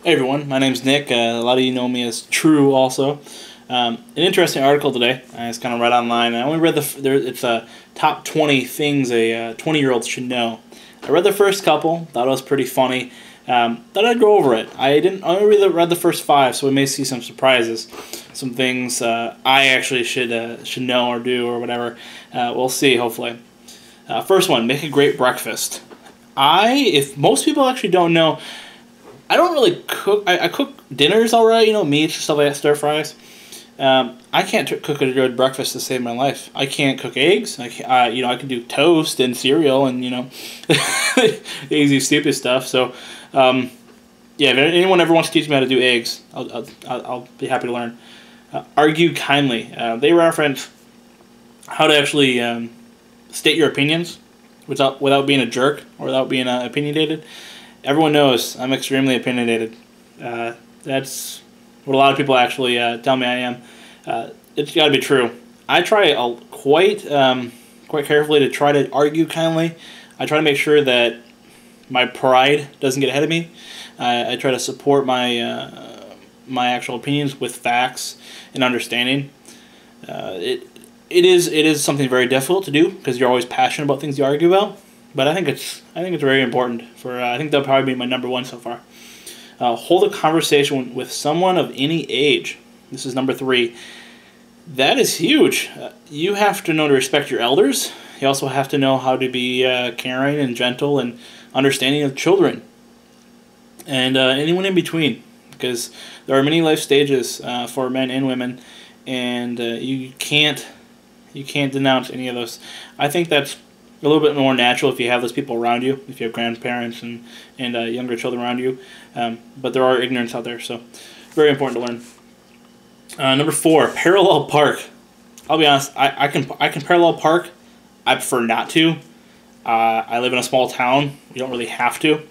Hey everyone, my name's Nick. A lot of you know me as True also. An interesting article today. I just kind of read online. I only read it's top 20 things a 20-year-old should know. I read the first couple, thought it was pretty funny. Thought I'd go over it. I only read the first 5, so we may see some surprises. Some things I actually should know or do or whatever. We'll see, hopefully. First one, make a great breakfast. If most people actually don't know, I don't really cook. I cook dinners all right, meats, stuff like that, stir fries. I can't cook a good breakfast to save my life. I can't cook eggs. I can do toast and cereal and easy stupid stuff. So, yeah, if anyone ever wants to teach me how to do eggs, I'll be happy to learn. Argue kindly. They reference how to actually state your opinions without being a jerk or without being opinionated. Everyone knows I'm extremely opinionated. That's what a lot of people actually tell me I am. It's got to be true. I try quite carefully to try to argue kindly. I try to make sure that my pride doesn't get ahead of me. I try to support my actual opinions with facts and understanding. It is something very difficult to do because you're always passionate about things you argue about. But I think it's very important. I think that'll probably be my number 1 so far. Hold a conversation with someone of any age. This is number 3. That is huge. You have to know to respect your elders. You also have to know how to be caring and gentle and understanding of children and anyone in between, because there are many life stages for men and women, and you can't denounce any of those. I think that's a little bit more natural if you have those people around you, if you have grandparents and younger children around you. But there are ignorance out there, so very important to learn. Number 4, parallel park. I'll be honest, I can parallel park. I prefer not to. I live in a small town. You don't really have to.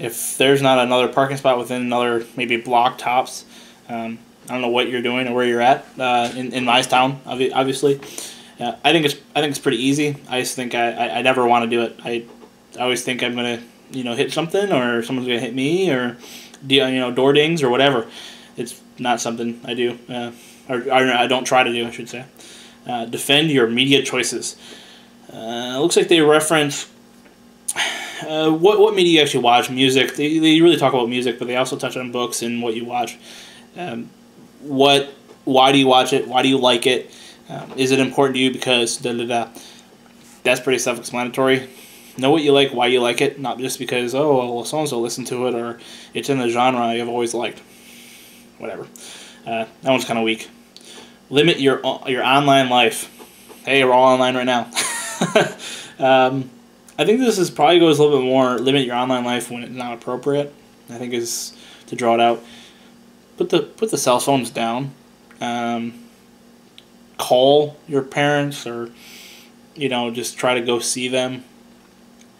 If there's not another parking spot within another maybe block tops, I don't know what you're doing or where you're at in my town, obviously. I think it's pretty easy. I just think I never want to do it. I always think I'm gonna hit something, or someone's gonna hit me, or door dings or whatever. It's not something I do, or I don't try to do, I should say. Defend your media choices. It looks like they reference what media you actually watch. Music. They really talk about music, but they also touch on books and what you watch. Why do you watch it? Why do you like it? Is it important to you because da-da-da? That's pretty self-explanatory. Know what you like, why you like it, not just because, oh, well, so-and-so listened to it, or it's in the genre you've always liked. Whatever. That one's kind of weak. Limit your online life. Hey, we're all online right now. I think this probably goes a little bit more, limit your online life when it's not appropriate. I think is to draw it out. Put the cell phones down. Call your parents, or just try to go see them.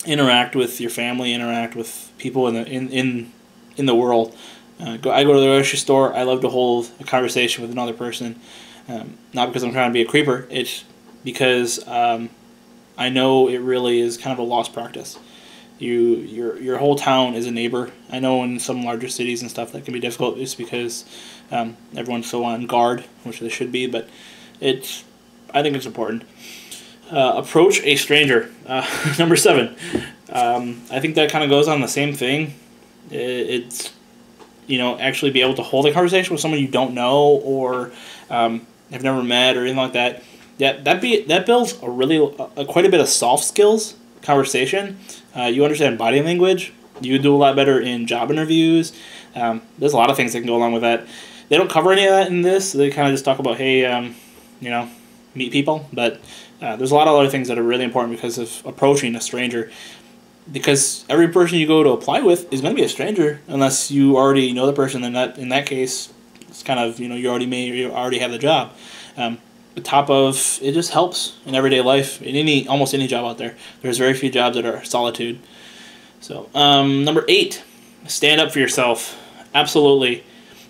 Interact with your family. Interact with people in the world. I go to the grocery store. I love to hold a conversation with another person, not because I'm trying to be a creeper. It's because I know it really is kind of a lost practice. Your whole town is a neighbor. I know in some larger cities and stuff that can be difficult just because everyone's so on guard, which they should be, but I think it's important. Approach a stranger. Number 7. I think that kind of goes on the same thing. It's actually be able to hold a conversation with someone you don't know or have never met or anything like that. That builds quite a bit of soft skills conversation. You understand body language. You do a lot better in job interviews. There's a lot of things that can go along with that. They don't cover any of that in this. They kind of just talk about, hey, meet people. But there's a lot of other things that are really important because of approaching a stranger. Because every person you go to apply with is going to be a stranger unless you already know the person. In that case, it's kind of you already have the job. The top of it just helps in everyday life in almost any job out there. There's very few jobs that are solitude. So number 8, stand up for yourself. Absolutely,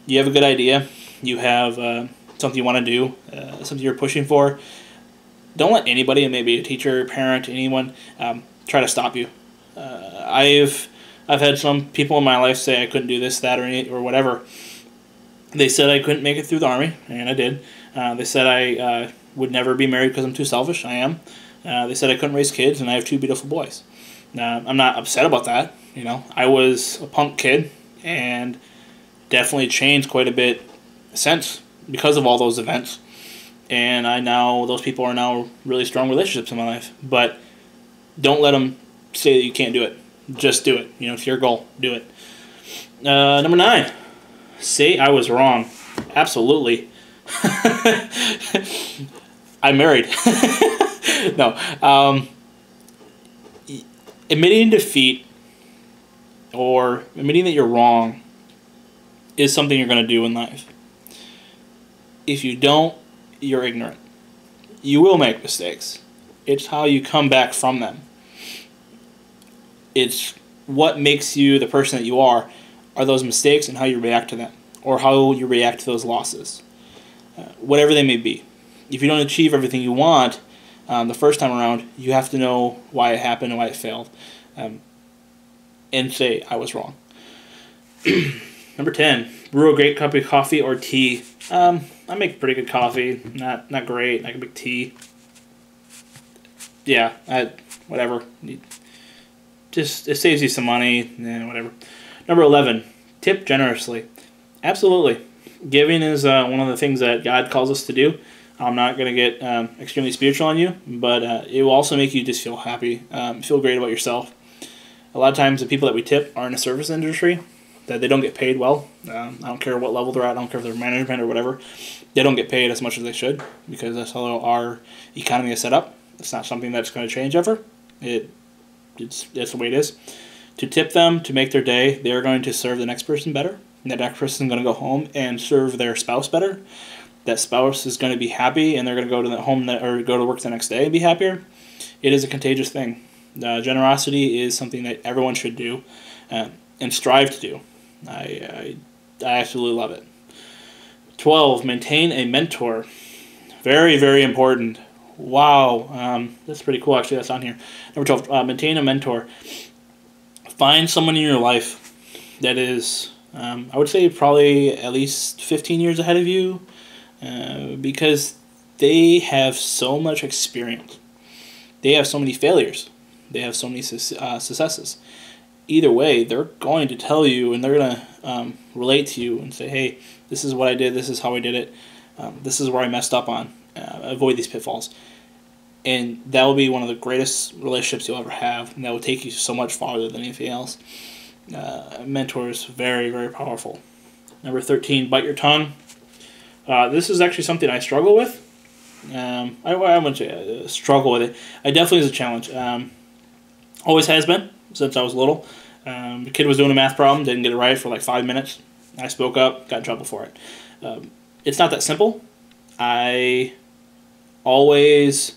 you have a good idea. You have something you want to do, something you're pushing for. Don't let anybody, maybe a teacher, parent, anyone, try to stop you. I've I've had some people in my life say I couldn't do this, that, or whatever. They said I couldn't make it through the Army, and I did. They said I would never be married because I'm too selfish. I am. They said I couldn't raise kids, and I have 2 beautiful boys. I'm not upset about that. You know, I was a punk kid, and definitely changed quite a bit since because of all those events. And those people are now really strong relationships in my life. But don't let them say that you can't do it. Just do it. You know, it's your goal. Do it. Number 9. Say I was wrong. Absolutely. I'm married. No. Admitting defeat or admitting that you're wrong is something you're going to do in life. If you don't, you're ignorant. You will make mistakes. It's how you come back from them. It's what makes you the person that you are those mistakes and how you react to them, or how you react to those losses, whatever they may be. If you don't achieve everything you want the first time around, you have to know why it happened and why it failed, and say, I was wrong. Number 10, brew a great cup of coffee or tea. I make pretty good coffee, not great. I can make tea. Yeah, whatever. Just, it saves you some money, whatever. Number 11, tip generously. Absolutely. Giving is one of the things that God calls us to do. I'm not going to get extremely spiritual on you, but it will also make you just feel happy, feel great about yourself. A lot of times the people that we tip are in the service industry, that they don't get paid well. I don't care what level they're at. I don't care if they're management or whatever. They don't get paid as much as they should because that's how our economy is set up. It's not something that's going to change ever. That's the way it is. To tip them, to make their day, they're going to serve the next person better. And that next person is going to go home and serve their spouse better. That spouse is going to be happy, and they're going to go to the home or go to work the next day and be happier. It is a contagious thing. Generosity is something that everyone should do and strive to do. I absolutely love it. 12, maintain a mentor. Very, very important. Wow, that's pretty cool. Actually, that's on here. Number 12, maintain a mentor. Find someone in your life that is, I would say, probably at least 15 years ahead of you, because they have so much experience. They have so many failures. They have so many successes. Either way, they're going to tell you, and they're going to relate to you and say, hey, this is what I did, this is how I did it, this is where I messed up on. Avoid these pitfalls. And that will be one of the greatest relationships you'll ever have, and that will take you so much farther than anything else. Mentors, very, very powerful. Number 13, bite your tongue. This is actually something I struggle with. I wouldn't say struggle with it. It definitely is a challenge. Always has been since I was little. The kid was doing a math problem, didn't get it right for like 5 minutes. I spoke up, got in trouble for it. It's not that simple. I always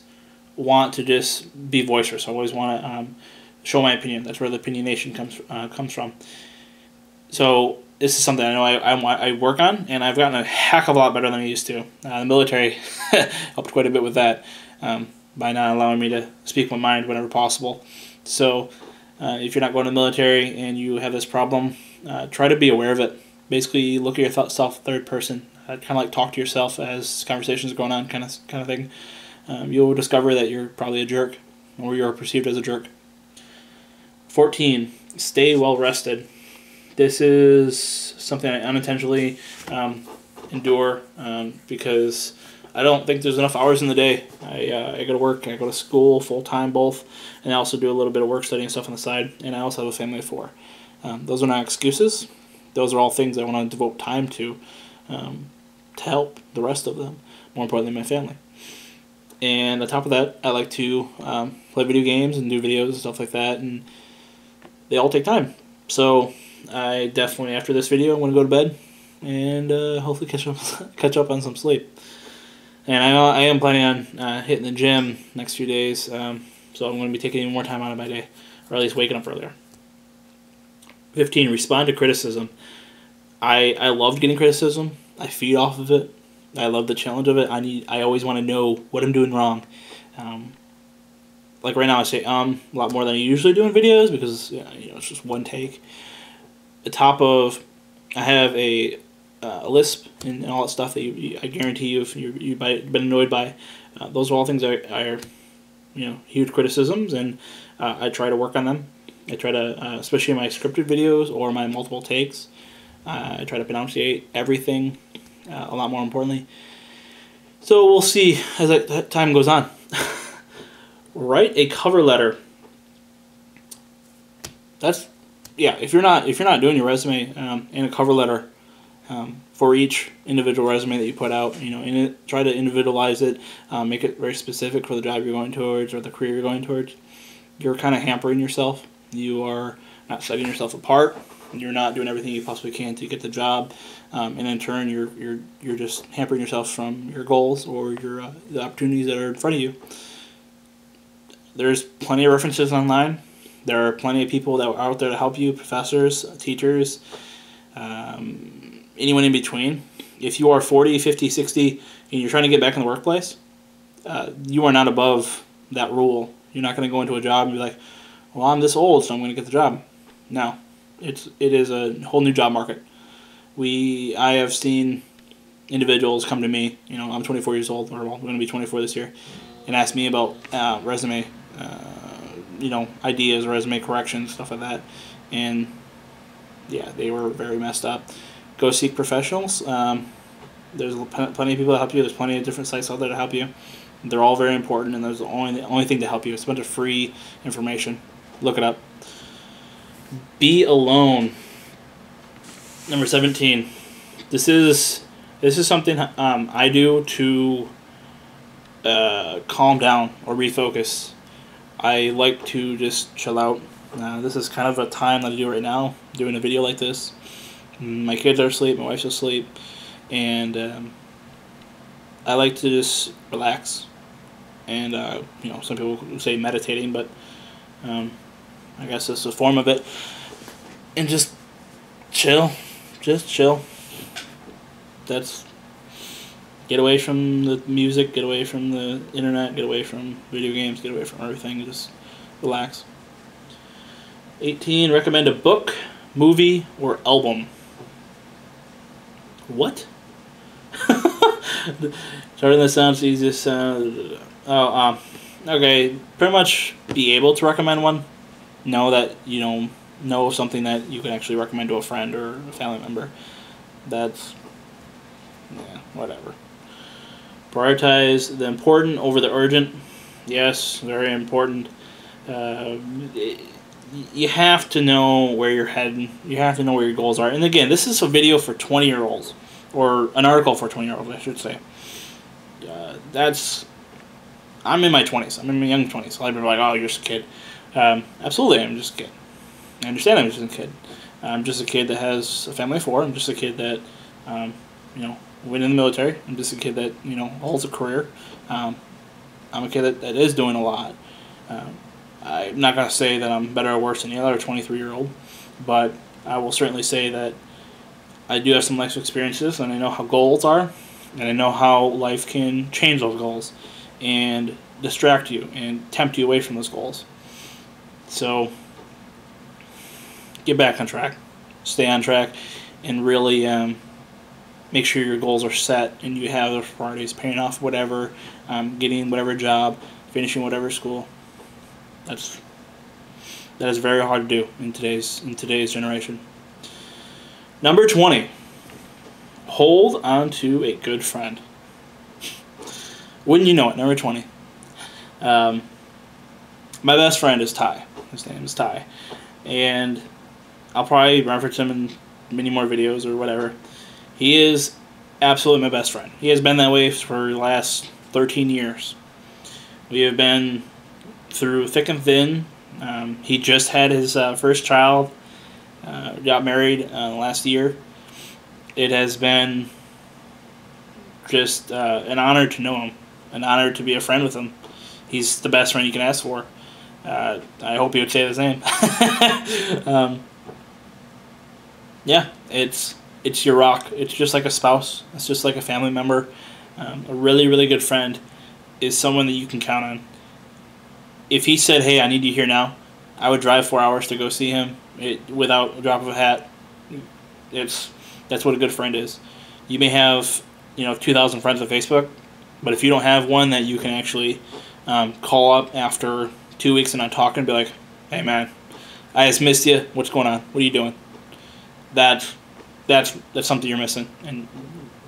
want to just be boisterous. I always want to show my opinion. That's where the opinionation comes from. So this is something I know I work on, and I've gotten a heck of a lot better than I used to. The military helped quite a bit with that by not allowing me to speak my mind whenever possible. So if you're not going to the military and you have this problem, try to be aware of it. Basically, look at yourself third person. Kind of like talk to yourself as conversations are going on, kind of thing. You'll discover that you're probably a jerk, or you're perceived as a jerk. 14, stay well rested. This is something I unintentionally endure because I don't think there's enough hours in the day. I go to work, I go to school full-time both, and I also do a little bit of work studying stuff on the side, and I also have a family of 4. Those are not excuses. Those are all things I want to devote time to help the rest of them, more importantly my family. And on top of that, I like to play video games and do videos and stuff like that, and they all take time. So I definitely, after this video, I'm going to go to bed and hopefully catch up on some sleep. And I am planning on hitting the gym next few days, so I'm going to be taking even more time out of my day, or at least waking up earlier. 15, respond to criticism. I loved getting criticism. I feed off of it. I love the challenge of it. I always want to know what I'm doing wrong. like right now I say a lot more than I usually do in videos because it's just one take. The top of, I have a lisp and all that stuff that I guarantee you if you've been annoyed by. Those are all things that are huge criticisms, and I try to work on them. I try to, especially in my scripted videos or my multiple takes, I try to pronunciate everything a lot more importantly. So we'll see as that time goes on. Write a cover letter. That's, yeah, if you're not doing your resume and a cover letter for each individual resume that you put out, try to individualize it, make it very specific for the job you're going towards or the career you're going towards. You're kind of hampering yourself. You are not setting yourself apart. You're not doing everything you possibly can to get the job, and in turn, you're just hampering yourself from your goals or the opportunities that are in front of you. There's plenty of references online. There are plenty of people that are out there to help you, professors, teachers, anyone in between. If you are 40, 50, 60, and you're trying to get back in the workplace, you are not above that rule. You're not going to go into a job and be like, well, I'm this old, so I'm going to get the job. No. It is a whole new job market. I have seen individuals come to me, I'm 24 years old, or well, I'm going to be 24 this year, and ask me about resume, ideas, resume corrections, stuff like that. And yeah, they were very messed up. Go seek professionals. There's plenty of people to help you. There's plenty of different sites out there to help you. They're all very important, and there's the only thing to help you. It's a bunch of free information. Look it up. Be alone. Number 17. This is something I do to calm down or refocus. I like to just chill out. This is kind of a time that I do right now, doing a video like this. My kids are asleep, my wife's asleep, and I like to just relax. And some people say meditating, but I guess it's a form of it. And just chill. That's, get away from the music, get away from the internet, get away from video games, get away from everything, just relax. 18, recommend a book, movie, or album. What? Starting this sounds easiest. Okay, pretty much be able to recommend one. Know that know something that you can actually recommend to a friend or a family member. That's, yeah, whatever. Prioritize the important over the urgent. Yes, very important. You have to know where you're heading. You have to know where your goals are. And again, this is a video for 20-year-olds, or an article for 20-year-olds, I should say. I'm in my 20s. I'm in my young 20s. A lot of people are like, oh, you're just a kid. Absolutely, I'm just a kid. I understand I'm just a kid. I'm just a kid that has a family of 4. I'm just a kid that, went in the military. I'm just a kid that, holds a career. I'm a kid that is doing a lot. I'm not going to say that I'm better or worse than the other 23-year-old, but I will certainly say that I do have some life experiences, and I know how goals are, and I know how life can change those goals and distract you and tempt you away from those goals. So get back on track, stay on track, and really make sure your goals are set and you have those priorities, paying off whatever, getting whatever job, finishing whatever school. That is very hard to do in today's generation. Number 20. Hold on to a good friend. Wouldn't you know it? Number 20. My best friend is Ty. His name is Ty, and I'll probably reference him in many more videos or whatever. He is absolutely my best friend. He has been that way for the last 13 years. We have been through thick and thin. He just had his first child, got married last year. It has been just an honor to know him, an honor to be a friend with him. He's the best friend you can ask for. I hope he would say the same. Yeah, it's your rock. It's just like a spouse. It's just like a family member. A really, really good friend is someone that you can count on. if he said, "Hey, I need you here now," I would drive 4 hours to go see him without a drop of a hat. That's what a good friend is. You may have 2,000 friends on Facebook, but if you don't have one that you can actually call up after 2 weeks and not talking and be like, "Hey man, I just missed you. What's going on? What are you doing?" That's something you're missing, and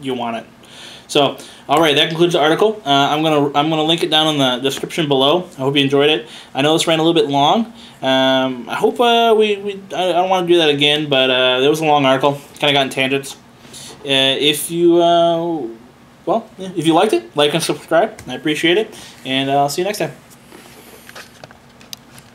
you want it. So, all right, that concludes the article. I'm gonna link it down in the description below. I hope you enjoyed it. I know this ran a little bit long. I hope I don't want to do that again, but it was a long article. Kind of got in tangents. If you if you liked it, like and subscribe. I appreciate it, and I'll see you next time.